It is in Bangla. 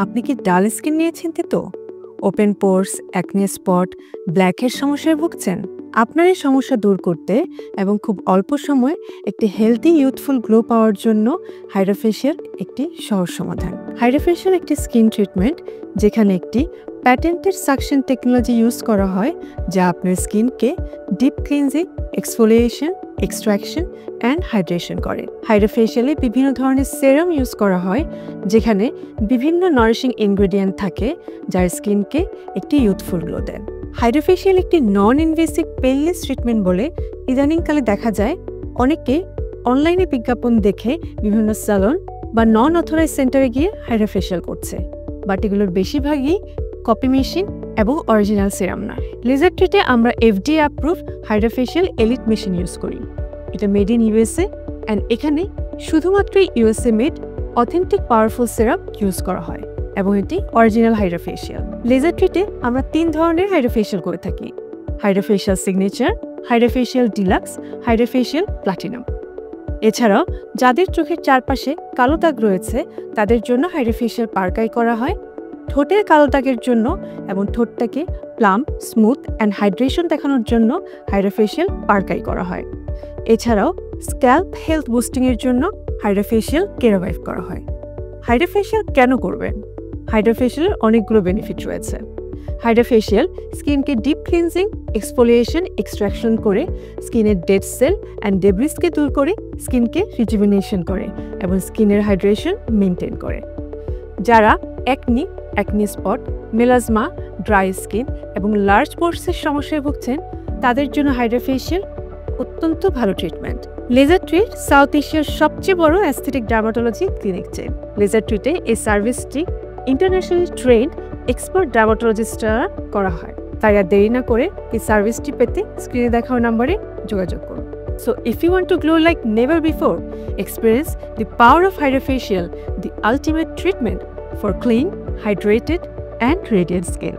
আপনি কি ডাল স্কিন নিয়ে চিন্তিত? ওপেন পোরস, অ্যাকনে স্পট, ব্ল্যাকের সমস্যায় ভুগছেন? আপনার এই সমস্যা দূর করতে এবং খুব অল্প সময়ে একটি হেলদি ইউথফুল গ্লো পাওয়ার জন্য হাইড্রোফেশিয়াল একটি সহজ সমাধান। হাইড্রোফেশিয়াল একটি স্কিন ট্রিটমেন্ট যেখানে একটি প্যাটেন্টেড সাকশন টেকনোলজি ইউজ করা হয়, যা আপনার স্কিনকে deep cleansing, exfoliation, extraction and hydration করে। হাইড্রোফেশিয়ালে বিভিন্ন ধরনের সেরাম ইউজ করা হয়, যেখানে বিভিন্ন নারিশিং ইনগ্রেডিয়েন্ট থাকে, যার স্কিনকে একটি ইউথফুল গ্লো দেয়। হাইড্রোফেশিয়াল একটি নন ইনভেসিভ পেইনলেস ট্রিটমেন্ট বলে ইদানিংকালে দেখা যায় অনেকে অনলাইনে বিজ্ঞাপন দেখে বিভিন্ন স্যালন বা নন অথরাইজ সেন্টারে গিয়ে হাইড্রোফেশিয়াল করছে, বাট এগুলোর বেশিরভাগই কপি মেশিন এবং অরিজিনাল সিরাম না। লেজার ট্রিটে আমরা FDA approve hydrofacial elite machine use করি। এটা মেড ইন USA অ্যান্ড এখানে শুধুমাত্র USA made authentic powerful serum use করা হয় এবং এটি অরিজিনাল হাইড্রোফেশিয়াল। লেজার ট্রিটে আমরা 3 ধরনের হাইড্রোফেশিয়াল করে থাকি: hydrofacial signature, hydrofacial deluxe, hydrofacial platinum. এছাড়াও যাদের চোখের চারপাশে কালো দাগ রয়েছে তাদের জন্য হাইড্রোফেশিয়াল পারকাই করা হয়। ঠোঁটের কালো দাগের জন্য এবং ঠোঁটটাকে প্লাম, স্মুথ অ্যান্ড হাইড্রেশন দেখানোর জন্য হাইড্রোফেশিয়াল পারকাই করা হয়। এছাড়াও স্ক্যাল্প হেলথ বুস্টিংয়ের জন্য হাইড্রোফেশিয়াল কেরাভাইভ করা হয়। হাইড্রোফেশিয়াল কেন করবেন? হাইড্রোফেশিয়ালের অনেকগুলো বেনিফিট রয়েছে। হাইড্রোফেশিয়াল স্কিনকে ডিপ ক্লিনজিং, এক্সফোলিয়েশন, এক্সট্রাকশন করে স্কিনের ডেড সেল অ্যান্ড ডেব্রিসকে দূর করে স্কিনকে রিজুভিনেশন করে এবং স্কিনের হাইড্রেশন মেনটেন করে। যারা acne spot, melasma, dry skin এবং লার্জ পোরসের সমস্যায় ভুগছেন তাদের জন্য হাইড্রোফেশিয়াল অত্যন্ত ভালো ট্রিটমেন্ট। লেজার ট্রিট সাউথ এশিয়ার সবচেয়ে বড় aesthetic dermatology clinic chain. Laser ট্রিটে এই সার্ভিসটি ইন্টারন্যাশনালি ট্রেন্ড এক্সপার্ট ডার্মাটোলজিস্টরা করা হয়। তাই আর দেরি না করে এই সার্ভিসটি পেতে স্ক্রিনে দেখানো নম্বরে যোগাযোগ করুন। So if you want to glow like never before, experience the power of HydroFacial, the ultimate treatment for clean, hydrated and radiant skin.